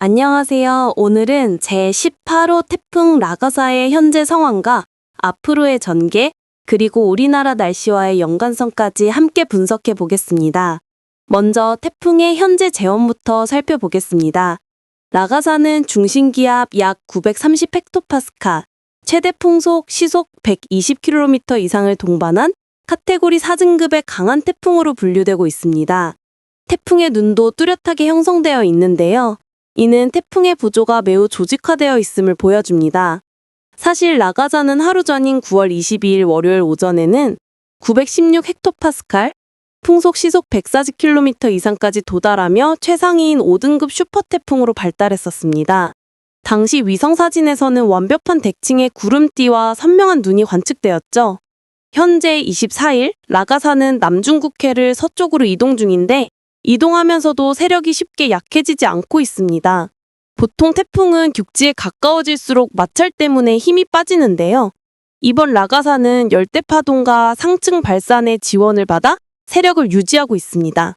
안녕하세요. 오늘은 제18호 태풍 라가사의 현재 상황과 앞으로의 전개, 그리고 우리나라 날씨와의 연관성까지 함께 분석해 보겠습니다. 먼저 태풍의 현재 재원부터 살펴보겠습니다. 라가사는 중심기압 약 930헥토파스칼, 최대 풍속 시속 120km 이상을 동반한 카테고리 4등급의 강한 태풍으로 분류되고 있습니다. 태풍의 눈도 뚜렷하게 형성되어 있는데요. 이는 태풍의 구조가 매우 조직화되어 있음을 보여줍니다. 사실 라가사는 하루 전인 9월 22일 월요일 오전에는 916헥토파스칼, 풍속 시속 140km 이상까지 도달하며 최상위인 5등급 슈퍼태풍으로 발달했었습니다. 당시 위성사진에서는 완벽한 대칭의 구름띠와 선명한 눈이 관측되었죠. 현재 24일 라가사는 남중국해를 서쪽으로 이동 중인데 이동하면서도 세력이 쉽게 약해지지 않고 있습니다. 보통 태풍은 육지에 가까워질수록 마찰 때문에 힘이 빠지는데요. 이번 라가사는 열대파동과 상층 발산의 지원을 받아 세력을 유지하고 있습니다.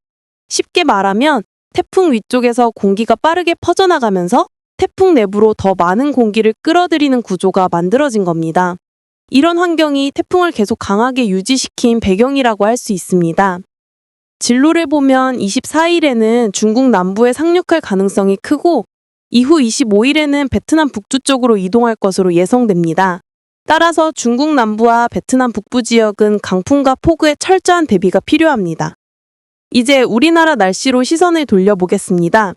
쉽게 말하면 태풍 위쪽에서 공기가 빠르게 퍼져나가면서 태풍 내부로 더 많은 공기를 끌어들이는 구조가 만들어진 겁니다. 이런 환경이 태풍을 계속 강하게 유지시킨 배경이라고 할 수 있습니다. 진로를 보면 24일에는 중국 남부에 상륙할 가능성이 크고 이후 25일에는 베트남 북부 쪽으로 이동할 것으로 예상됩니다. 따라서 중국 남부와 베트남 북부 지역은 강풍과 폭우에 철저한 대비가 필요합니다. 이제 우리나라 날씨로 시선을 돌려보겠습니다.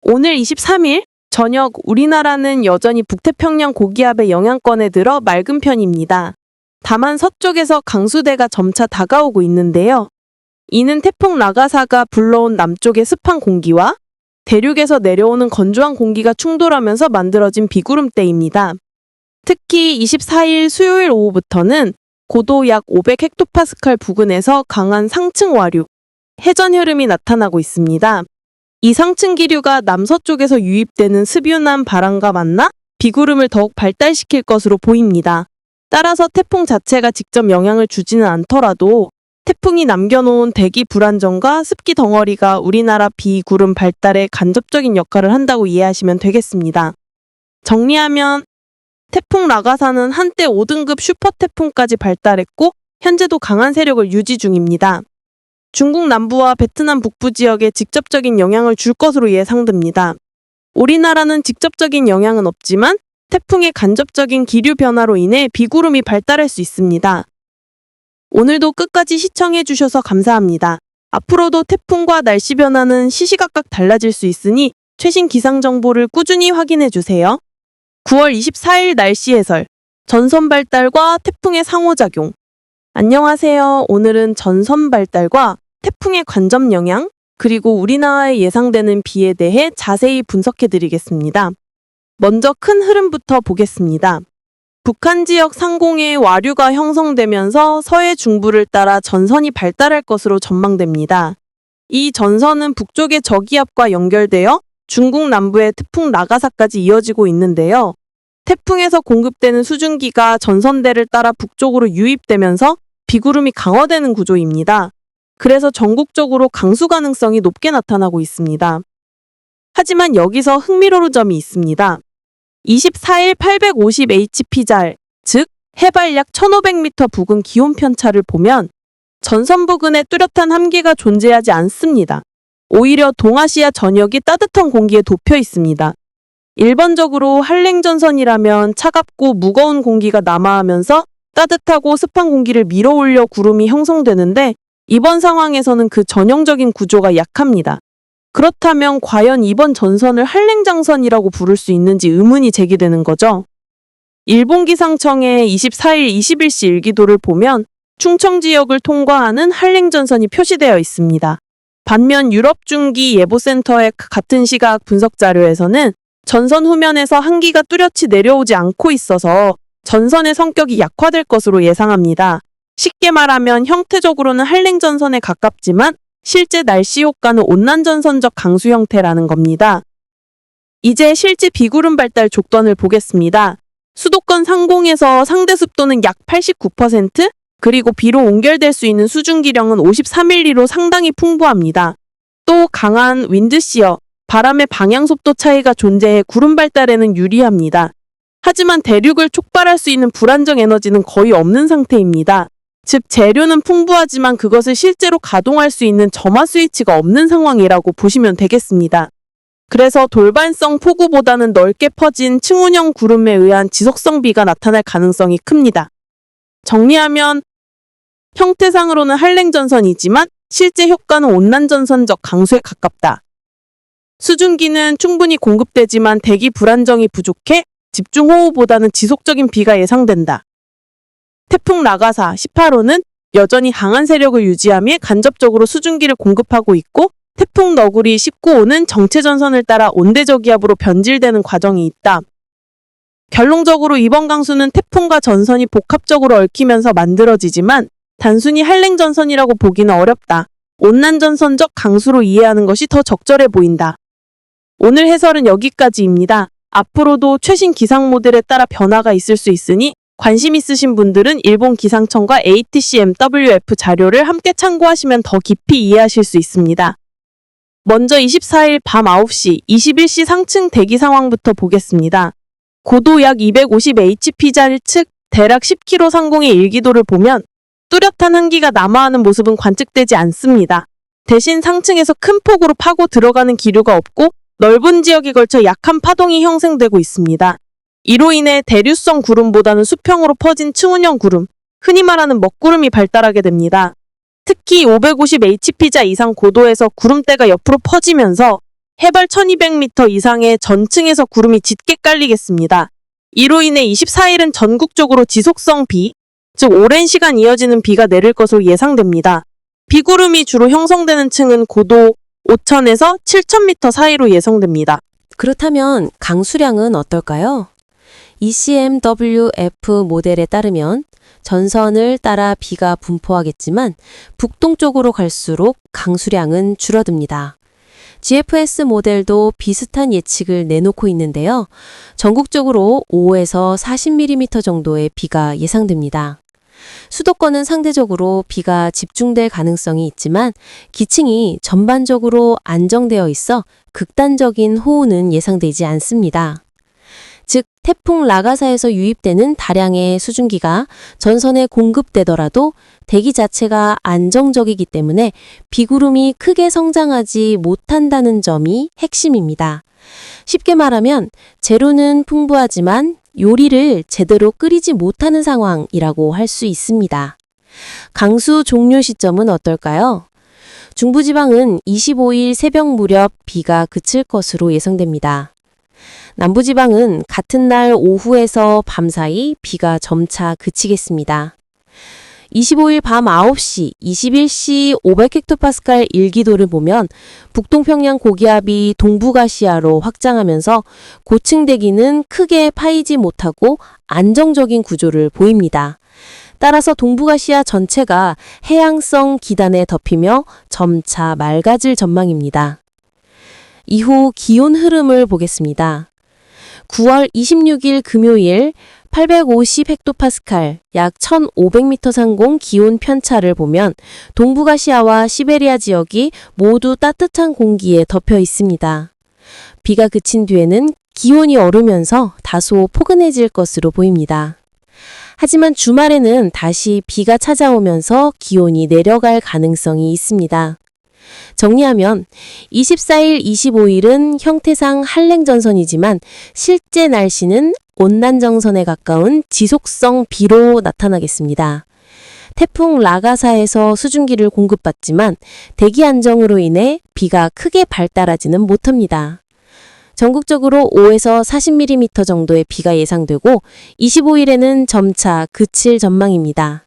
오늘 23일 저녁 우리나라는 여전히 북태평양 고기압의 영향권에 들어 맑은 편입니다. 다만 서쪽에서 강수대가 점차 다가오고 있는데요. 이는 태풍 라가사가 불러온 남쪽의 습한 공기와 대륙에서 내려오는 건조한 공기가 충돌하면서 만들어진 비구름대입니다. 특히 24일 수요일 오후부터는 고도 약 500헥토파스칼 부근에서 강한 상층 와류, 해전 흐름이 나타나고 있습니다. 이 상층 기류가 남서쪽에서 유입되는 습유난 바람과 만나 비구름을 더욱 발달시킬 것으로 보입니다. 따라서 태풍 자체가 직접 영향을 주지는 않더라도 태풍이 남겨놓은 대기 불안정과 습기 덩어리가 우리나라 비구름 발달에 간접적인 역할을 한다고 이해하시면 되겠습니다. 정리하면 태풍 라가사는 한때 5등급 슈퍼태풍까지 발달했고 현재도 강한 세력을 유지 중입니다. 중국 남부와 베트남 북부 지역에 직접적인 영향을 줄 것으로 예상됩니다. 우리나라는 직접적인 영향은 없지만 태풍의 간접적인 기류 변화로 인해 비구름이 발달할 수 있습니다. 오늘도 끝까지 시청해주셔서 감사합니다. 앞으로도 태풍과 날씨 변화는 시시각각 달라질 수 있으니 최신 기상 정보를 꾸준히 확인해주세요. 9월 24일 날씨 해설, 전선 발달과 태풍의 상호작용. 안녕하세요. 오늘은 전선 발달과 태풍의 간접 영향, 그리고 우리나라에 예상되는 비에 대해 자세히 분석해드리겠습니다. 먼저 큰 흐름부터 보겠습니다. 북한 지역 상공에 와류가 형성되면서 서해 중부를 따라 전선이 발달할 것으로 전망됩니다. 이 전선은 북쪽의 저기압과 연결되어 중국 남부의 태풍 라가사까지 이어지고 있는데요. 태풍에서 공급되는 수증기가 전선대를 따라 북쪽으로 유입되면서 비구름이 강화되는 구조입니다. 그래서 전국적으로 강수 가능성이 높게 나타나고 있습니다. 하지만 여기서 흥미로운 점이 있습니다. 24일 850hp잘, 즉 해발 약 1500m 부근 기온 편차를 보면 전선 부근에 뚜렷한 함기가 존재하지 않습니다. 오히려 동아시아 전역이 따뜻한 공기에 덮여 있습니다. 일반적으로 한랭전선이라면 차갑고 무거운 공기가 남하하면서 따뜻하고 습한 공기를 밀어올려 구름이 형성되는데 이번 상황에서는 그 전형적인 구조가 약합니다. 그렇다면 과연 이번 전선을 한랭장선이라고 부를 수 있는지 의문이 제기되는 거죠. 일본 기상청의 24일 21시 일기도를 보면 충청 지역을 통과하는 한랭전선이 표시되어 있습니다. 반면 유럽중기 예보센터의 같은 시각 분석 자료에서는 전선 후면에서 한기가 뚜렷이 내려오지 않고 있어서 전선의 성격이 약화될 것으로 예상합니다. 쉽게 말하면 형태적으로는 한랭전선에 가깝지만 실제 날씨 효과는 온난전선적 강수 형태라는 겁니다. 이제 실제 비구름 발달 족던을 보겠습니다. 수도권 상공에서 상대 습도는 약 89%, 그리고 비로 옮결될 수 있는 수증기량은 53ml로 상당히 풍부합니다. 또 강한 윈드시어, 바람의 방향 속도 차이가 존재해 구름 발달에는 유리합니다. 하지만 대륙을 촉발할 수 있는 불안정 에너지는 거의 없는 상태입니다. 즉, 재료는 풍부하지만 그것을 실제로 가동할 수 있는 점화 스위치가 없는 상황이라고 보시면 되겠습니다. 그래서 돌발성 폭우보다는 넓게 퍼진 층운형 구름에 의한 지속성 비가 나타날 가능성이 큽니다. 정리하면 형태상으로는 한랭전선이지만 실제 효과는 온난전선적 강수에 가깝다. 수증기는 충분히 공급되지만 대기 불안정이 부족해 집중호우보다는 지속적인 비가 예상된다. 태풍 라가사 18호는 여전히 강한 세력을 유지하며 간접적으로 수증기를 공급하고 있고, 태풍 너구리 19호는 정체전선을 따라 온대저기압으로 변질되는 과정이 있다. 결론적으로 이번 강수는 태풍과 전선이 복합적으로 얽히면서 만들어지지만 단순히 한랭전선이라고 보기는 어렵다. 온난전선적 강수로 이해하는 것이 더 적절해 보인다. 오늘 해설은 여기까지입니다. 앞으로도 최신 기상 모델에 따라 변화가 있을 수 있으니 관심 있으신 분들은 일본 기상청과 ATCMWF 자료를 함께 참고하시면 더 깊이 이해하실 수 있습니다. 먼저 24일 밤 9시 21시 상층 대기 상황부터 보겠습니다. 고도 약 250hp자 측 대략 10km 상공의 일기도를 보면 뚜렷한 한기가 남하하는 모습은 관측되지 않습니다. 대신 상층에서 큰 폭으로 파고 들어가는 기류가 없고 넓은 지역에 걸쳐 약한 파동이 형성되고 있습니다. 이로 인해 대류성 구름보다는 수평으로 퍼진 층운형 구름, 흔히 말하는 먹구름이 발달하게 됩니다. 특히 550hp자 이상 고도에서 구름대가 옆으로 퍼지면서 해발 1200m 이상의 전층에서 구름이 짙게 깔리겠습니다. 이로 인해 24일은 전국적으로 지속성 비, 즉 오랜 시간 이어지는 비가 내릴 것으로 예상됩니다. 비구름이 주로 형성되는 층은 고도 5,000에서 7,000m 사이로 예상됩니다. 그렇다면 강수량은 어떨까요? ECMWF 모델에 따르면 전선을 따라 비가 분포하겠지만 북동쪽으로 갈수록 강수량은 줄어듭니다. GFS 모델도 비슷한 예측을 내놓고 있는데요. 전국적으로 5에서 40mm 정도의 비가 예상됩니다. 수도권은 상대적으로 비가 집중될 가능성이 있지만 기층이 전반적으로 안정되어 있어 극단적인 호우는 예상되지 않습니다. 즉, 태풍 라가사에서 유입되는 다량의 수증기가 전선에 공급되더라도 대기 자체가 안정적이기 때문에 비구름이 크게 성장하지 못한다는 점이 핵심입니다. 쉽게 말하면 재료는 풍부하지만 요리를 제대로 끓이지 못하는 상황이라고 할 수 있습니다. 강수 종료 시점은 어떨까요? 중부지방은 25일 새벽 무렵 비가 그칠 것으로 예상됩니다. 남부지방은 같은 날 오후에서 밤 사이 비가 점차 그치겠습니다. 25일 밤 9시 21시 500헥토파스칼 일기도를 보면 북동평양 고기압이 동북아시아로 확장하면서 고층 대기는 크게 파이지 못하고 안정적인 구조를 보입니다. 따라서 동북아시아 전체가 해양성 기단에 덮이며 점차 맑아질 전망입니다. 이후 기온 흐름을 보겠습니다. 9월 26일 금요일 850헥토파스칼, 약 1500m 상공 기온 편차를 보면 동북아시아와 시베리아 지역이 모두 따뜻한 공기에 덮여 있습니다. 비가 그친 뒤에는 기온이 오르면서 다소 포근해질 것으로 보입니다. 하지만 주말에는 다시 비가 찾아오면서 기온이 내려갈 가능성이 있습니다. 정리하면 24일, 25일은 형태상 한랭전선이지만 실제 날씨는 온난정선에 가까운 지속성 비로 나타나겠습니다. 태풍 라가사에서 수증기를 공급받지만 대기 안정으로 인해 비가 크게 발달하지는 못합니다. 전국적으로 5에서 40mm 정도의 비가 예상되고 25일에는 점차 그칠 전망입니다.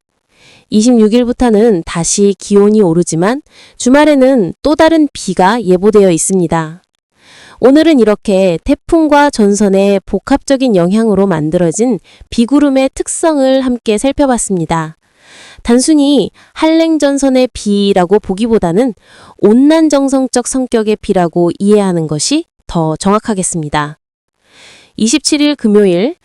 26일부터는 다시 기온이 오르지만 주말에는 또 다른 비가 예보되어 있습니다. 오늘은 이렇게 태풍과 전선의 복합적인 영향으로 만들어진 비구름의 특성을 함께 살펴봤습니다. 단순히 한랭전선의 비라고 보기보다는 온난정성적 성격의 비라고 이해하는 것이 더 정확하겠습니다. 27일 금요일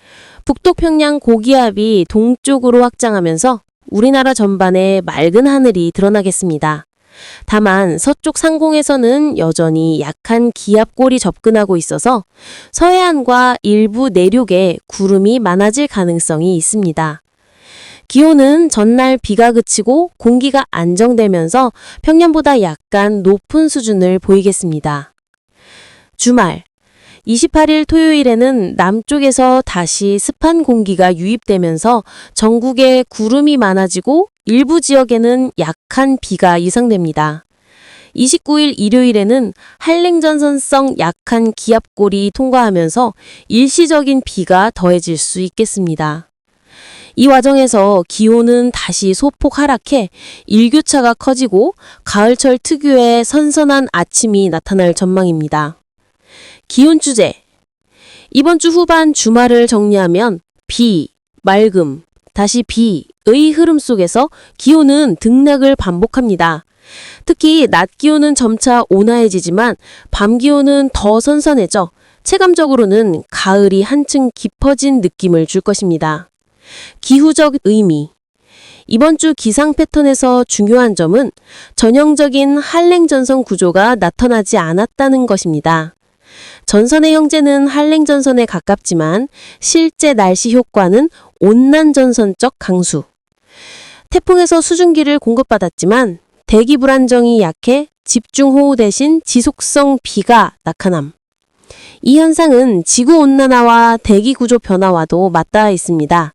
북동평양 고기압이 동쪽으로 확장하면서 우리나라 전반에 맑은 하늘이 드러나겠습니다. 다만 서쪽 상공에서는 여전히 약한 기압골이 접근하고 있어서 서해안과 일부 내륙에 구름이 많아질 가능성이 있습니다. 기온은 전날 비가 그치고 공기가 안정되면서 평년보다 약간 높은 수준을 보이겠습니다. 주말 28일 토요일에는 남쪽에서 다시 습한 공기가 유입되면서 전국에 구름이 많아지고 일부 지역에는 약한 비가 예상됩니다. 29일 일요일에는 한랭전선성 약한 기압골이 통과하면서 일시적인 비가 더해질 수 있겠습니다. 이 과정에서 기온은 다시 소폭 하락해 일교차가 커지고 가을철 특유의 선선한 아침이 나타날 전망입니다. 기온 주제. 이번 주 후반 주말을 정리하면 비, 맑음, 다시 비의 흐름 속에서 기온은 등락을 반복합니다. 특히 낮 기온은 점차 온화해지지만 밤 기온은 더 선선해져 체감적으로는 가을이 한층 깊어진 느낌을 줄 것입니다. 기후적 의미. 이번 주 기상 패턴에서 중요한 점은 전형적인 한랭전선 구조가 나타나지 않았다는 것입니다. 전선의 형제는 한랭전선에 가깝지만 실제 날씨 효과는 온난전선적 강수. 태풍에서 수증기를 공급받았지만 대기 불안정이 약해 집중호우 대신 지속성 비가 나타남. 이 현상은 지구온난화와 대기구조 변화와도 맞닿아 있습니다.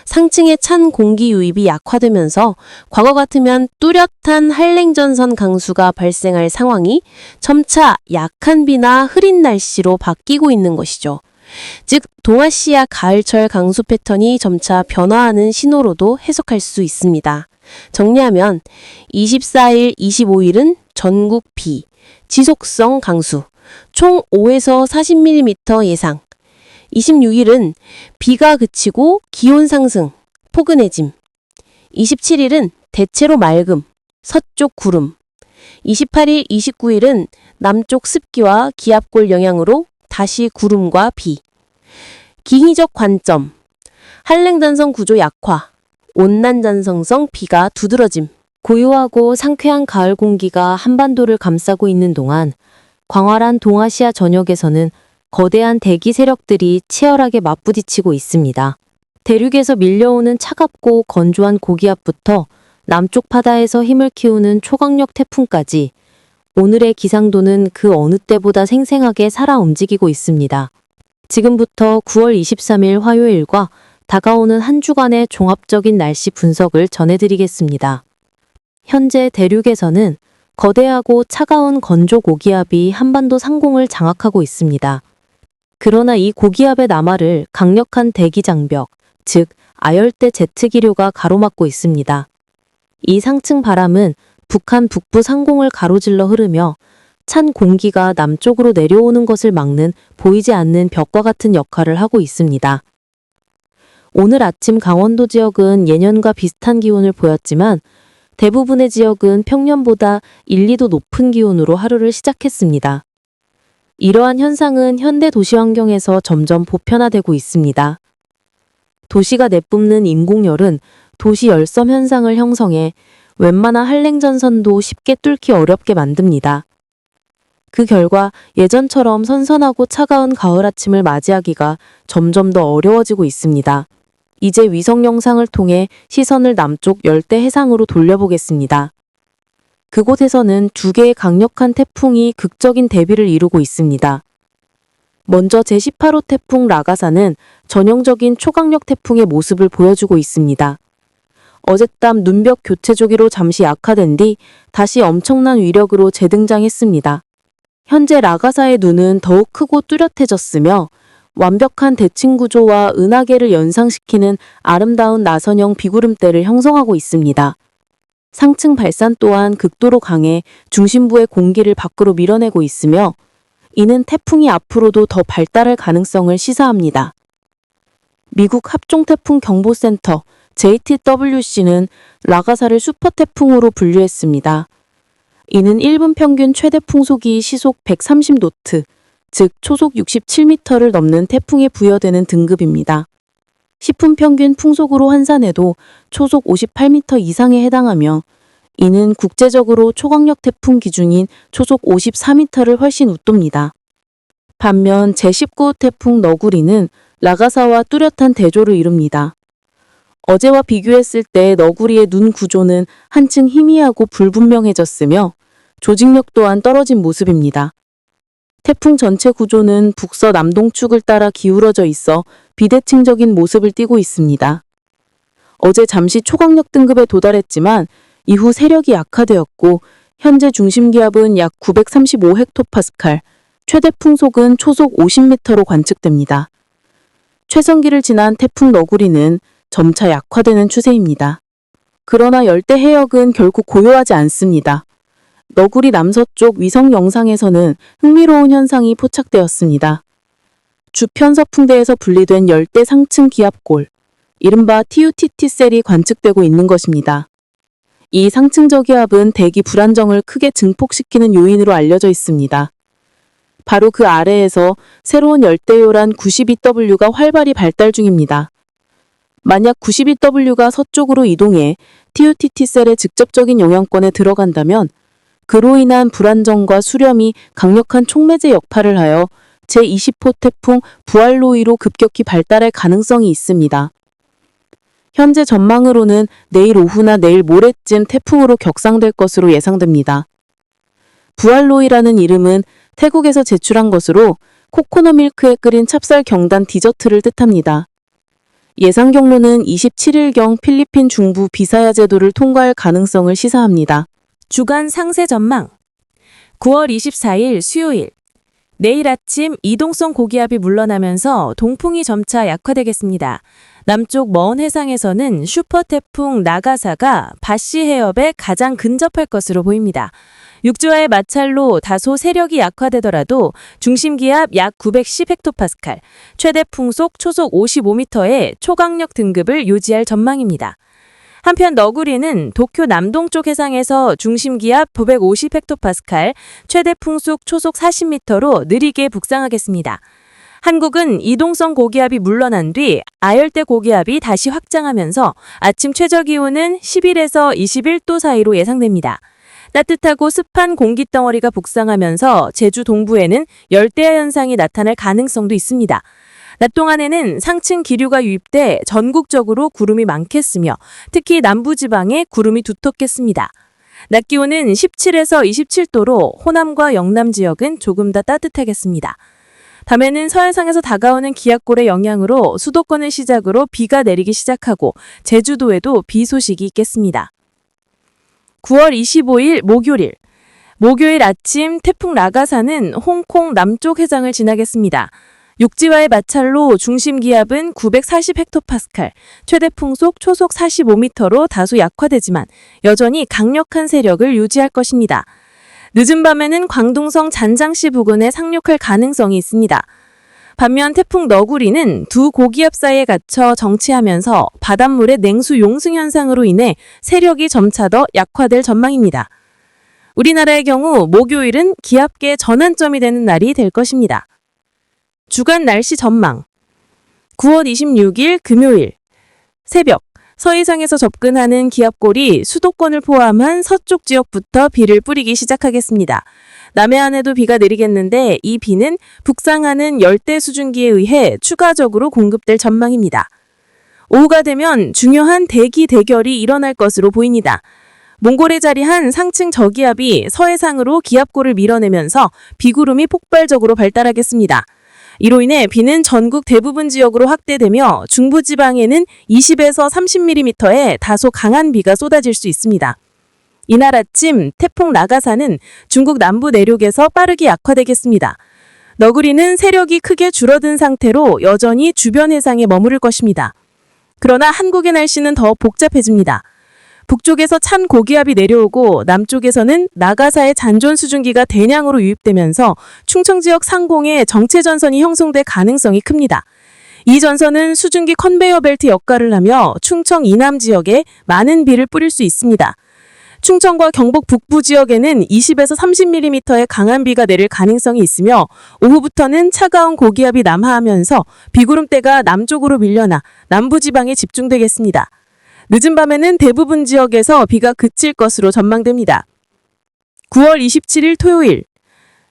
상층의 찬 공기 유입이 약화되면서 과거 같으면 뚜렷한 한랭전선 강수가 발생할 상황이 점차 약한 비나 흐린 날씨로 바뀌고 있는 것이죠. 즉, 동아시아 가을철 강수 패턴이 점차 변화하는 신호로도 해석할 수 있습니다. 정리하면 24일, 25일은 전국 비, 지속성 강수, 총 5에서 40mm 예상. 26일은 비가 그치고 기온 상승, 포근해짐. 27일은 대체로 맑음, 서쪽 구름. 28일, 29일은 남쪽 습기와 기압골 영향으로 다시 구름과 비. 기희적 관점. 한랭전선 구조 약화, 온난전선성 비가 두드러짐. 고요하고 상쾌한 가을 공기가 한반도를 감싸고 있는 동안 광활한 동아시아 전역에서는 거대한 대기 세력들이 치열하게 맞부딪히고 있습니다. 대륙에서 밀려오는 차갑고 건조한 고기압부터 남쪽 바다에서 힘을 키우는 초강력 태풍까지 오늘의 기상도는 그 어느 때보다 생생하게 살아 움직이고 있습니다. 지금부터 9월 23일 화요일과 다가오는 한 주간의 종합적인 날씨 분석을 전해드리겠습니다. 현재 대륙에서는 거대하고 차가운 건조 고기압이 한반도 상공을 장악하고 있습니다. 그러나 이 고기압의 남하를 강력한 대기 장벽, 즉 아열대 제트기류가 가로막고 있습니다. 이 상층 바람은 북한 북부 상공을 가로질러 흐르며 찬 공기가 남쪽으로 내려오는 것을 막는 보이지 않는 벽과 같은 역할을 하고 있습니다. 오늘 아침 강원도 지역은 예년과 비슷한 기온을 보였지만 대부분의 지역은 평년보다 1, 2도 높은 기온으로 하루를 시작했습니다. 이러한 현상은 현대 도시 환경에서 점점 보편화되고 있습니다. 도시가 내뿜는 인공열은 도시 열섬 현상을 형성해 웬만한 한랭전선도 쉽게 뚫기 어렵게 만듭니다. 그 결과 예전처럼 선선하고 차가운 가을 아침을 맞이하기가 점점 더 어려워지고 있습니다. 이제 위성 영상을 통해 시선을 남쪽 열대 해상으로 돌려보겠습니다. 그곳에서는 두 개의 강력한 태풍이 극적인 대비를 이루고 있습니다. 먼저 제18호 태풍 라가사는 전형적인 초강력 태풍의 모습을 보여주고 있습니다. 어젯밤 눈벽 교체 조기로 잠시 약화된 뒤 다시 엄청난 위력으로 재등장했습니다. 현재 라가사의 눈은 더욱 크고 뚜렷해졌으며 완벽한 대칭 구조와 은하계를 연상시키는 아름다운 나선형 비구름대를 형성하고 있습니다. 상층 발산 또한 극도로 강해 중심부의 공기를 밖으로 밀어내고 있으며 이는 태풍이 앞으로도 더 발달할 가능성을 시사합니다. 미국 합종태풍경보센터 JTWC는 라가사를 슈퍼태풍으로 분류했습니다. 이는 1분 평균 최대 풍속이 시속 130노트, 즉 초속 67m를 넘는 태풍에 부여되는 등급입니다. 10분 평균 풍속으로 환산해도 초속 58m 이상에 해당하며 이는 국제적으로 초강력 태풍 기준인 초속 54m를 훨씬 웃돕니다. 반면 제19호 태풍 너구리는 라가사와 뚜렷한 대조를 이룹니다. 어제와 비교했을 때 너구리의 눈 구조는 한층 희미하고 불분명해졌으며 조직력 또한 떨어진 모습입니다. 태풍 전체 구조는 북서남동축을 따라 기울어져 있어 비대칭적인 모습을 띠고 있습니다. 어제 잠시 초강력 등급에 도달했지만 이후 세력이 약화되었고 현재 중심 기압은 약 935헥토파스칼, 최대 풍속은 초속 50m로 관측됩니다. 최성기를 지난 태풍 너구리는 점차 약화되는 추세입니다. 그러나 열대 해역은 결국 고요하지 않습니다. 너구리 남서쪽 위성 영상에서는 흥미로운 현상이 포착되었습니다. 주편서풍대에서 분리된 열대 상층 기압골, 이른바 TUTT셀이 관측되고 있는 것입니다. 이 상층 저기압은 대기 불안정을 크게 증폭시키는 요인으로 알려져 있습니다. 바로 그 아래에서 새로운 열대요란 92W가 활발히 발달 중입니다. 만약 92W가 서쪽으로 이동해 TUTT셀의 직접적인 영향권에 들어간다면 그로 인한 불안정과 수렴이 강력한 촉매제 역할을 하여 제20호 태풍 부알로이로 급격히 발달할 가능성이 있습니다. 현재 전망으로는 내일 오후나 내일 모레쯤 태풍으로 격상될 것으로 예상됩니다. 부알로이라는 이름은 태국에서 제출한 것으로 코코넛 밀크에 끓인 찹쌀 경단 디저트를 뜻합니다. 예상 경로는 27일경 필리핀 중부 비사야 제도를 통과할 가능성을 시사합니다. 주간 상세 전망. 9월 24일 수요일. 내일 아침 이동성 고기압이 물러나면서 동풍이 점차 약화되겠습니다. 남쪽 먼 해상에서는 슈퍼태풍 나가사가 바시 해협에 가장 근접할 것으로 보입니다. 육지와의 마찰로 다소 세력이 약화되더라도 중심기압 약 910헥토파스칼, 최대 풍속 초속 55m의 초강력 등급을 유지할 전망입니다. 한편 너구리는 도쿄 남동쪽 해상에서 중심기압 950헥토파스칼, 최대 풍속 초속 40m로 느리게 북상하겠습니다. 한국은 이동성 고기압이 물러난 뒤 아열대 고기압이 다시 확장하면서 아침 최저기온은 11에서 21도 사이로 예상됩니다. 따뜻하고 습한 공기덩어리가 북상하면서 제주 동부에는 열대야 현상이 나타날 가능성도 있습니다. 낮 동안에는 상층 기류가 유입돼 전국적으로 구름이 많겠으며 특히 남부지방에 구름이 두텁겠습니다. 낮 기온은 17에서 27도로 호남과 영남 지역은 조금 더 따뜻하겠습니다. 밤에는 서해상에서 다가오는 기압골의 영향으로 수도권을 시작으로 비가 내리기 시작하고 제주도에도 비 소식이 있겠습니다. 9월 25일 목요일. 목요일 아침 태풍 라가사는 홍콩 남쪽 해상을 지나겠습니다. 육지와의 마찰로 중심 기압은 940헥토파스칼, 최대 풍속 초속 45m로 다소 약화되지만 여전히 강력한 세력을 유지할 것입니다. 늦은 밤에는 광둥성 잔장시 부근에 상륙할 가능성이 있습니다. 반면 태풍 너구리는 두 고기압 사이에 갇혀 정치하면서 바닷물의 냉수 용승 현상으로 인해 세력이 점차 더 약화될 전망입니다. 우리나라의 경우 목요일은 기압계 전환점이 되는 날이 될 것입니다. 주간 날씨 전망. 9월 26일 금요일. 새벽. 서해상에서 접근하는 기압골이 수도권을 포함한 서쪽 지역부터 비를 뿌리기 시작하겠습니다. 남해안에도 비가 내리겠는데 이 비는 북상하는 열대 수증기에 의해 추가적으로 공급될 전망입니다. 오후가 되면 중요한 대기 대결이 일어날 것으로 보입니다. 몽골에 자리한 상층 저기압이 서해상으로 기압골을 밀어내면서 비구름이 폭발적으로 발달하겠습니다. 이로 인해 비는 전국 대부분 지역으로 확대되며 중부지방에는 20에서 30mm의 다소 강한 비가 쏟아질 수 있습니다. 이날 아침 태풍 라가사는 중국 남부 내륙에서 빠르게 약화되겠습니다. 너구리는 세력이 크게 줄어든 상태로 여전히 주변 해상에 머무를 것입니다. 그러나 한국의 날씨는 더 복잡해집니다. 북쪽에서 찬 고기압이 내려오고 남쪽에서는 나가사의 잔존 수증기가 대량으로 유입되면서 충청 지역 상공에 정체 전선이 형성될 가능성이 큽니다. 이 전선은 수증기 컨베이어 벨트 역할을 하며 충청 이남 지역에 많은 비를 뿌릴 수 있습니다. 충청과 경북 북부 지역에는 20에서 30mm의 강한 비가 내릴 가능성이 있으며 오후부터는 차가운 고기압이 남하하면서 비구름대가 남쪽으로 밀려나 남부지방에 집중되겠습니다. 늦은 밤에는 대부분 지역에서 비가 그칠 것으로 전망됩니다. 9월 27일 토요일.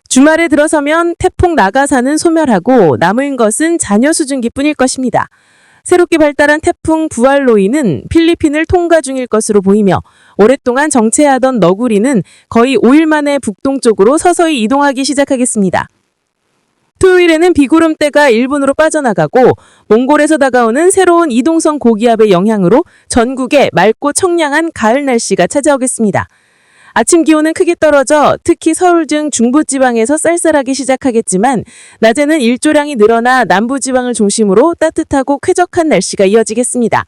주말에 들어서면 태풍 라가사는 소멸하고 남은 것은 잔여 수증기뿐일 것입니다. 새롭게 발달한 태풍 부알로이는 필리핀을 통과 중일 것으로 보이며 오랫동안 정체하던 너구리는 거의 5일 만에 북동쪽으로 서서히 이동하기 시작하겠습니다. 토요일에는 비구름대가 일본으로 빠져나가고 몽골에서 다가오는 새로운 이동성 고기압의 영향으로 전국에 맑고 청량한 가을 날씨가 찾아오겠습니다. 아침 기온은 크게 떨어져 특히 서울 등 중부지방에서 쌀쌀하기 시작하겠지만 낮에는 일조량이 늘어나 남부지방을 중심으로 따뜻하고 쾌적한 날씨가 이어지겠습니다.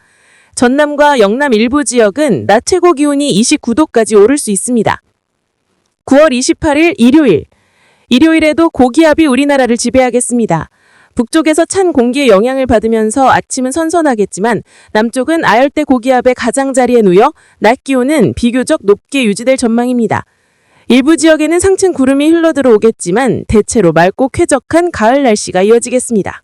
전남과 영남 일부 지역은 낮 최고 기온이 29도까지 오를 수 있습니다. 9월 28일 일요일. 일요일에도 고기압이 우리나라를 지배하겠습니다. 북쪽에서 찬 공기의 영향을 받으면서 아침은 선선하겠지만 남쪽은 아열대 고기압의 가장자리에 놓여 낮 기온은 비교적 높게 유지될 전망입니다. 일부 지역에는 상층 구름이 흘러들어오겠지만 대체로 맑고 쾌적한 가을 날씨가 이어지겠습니다.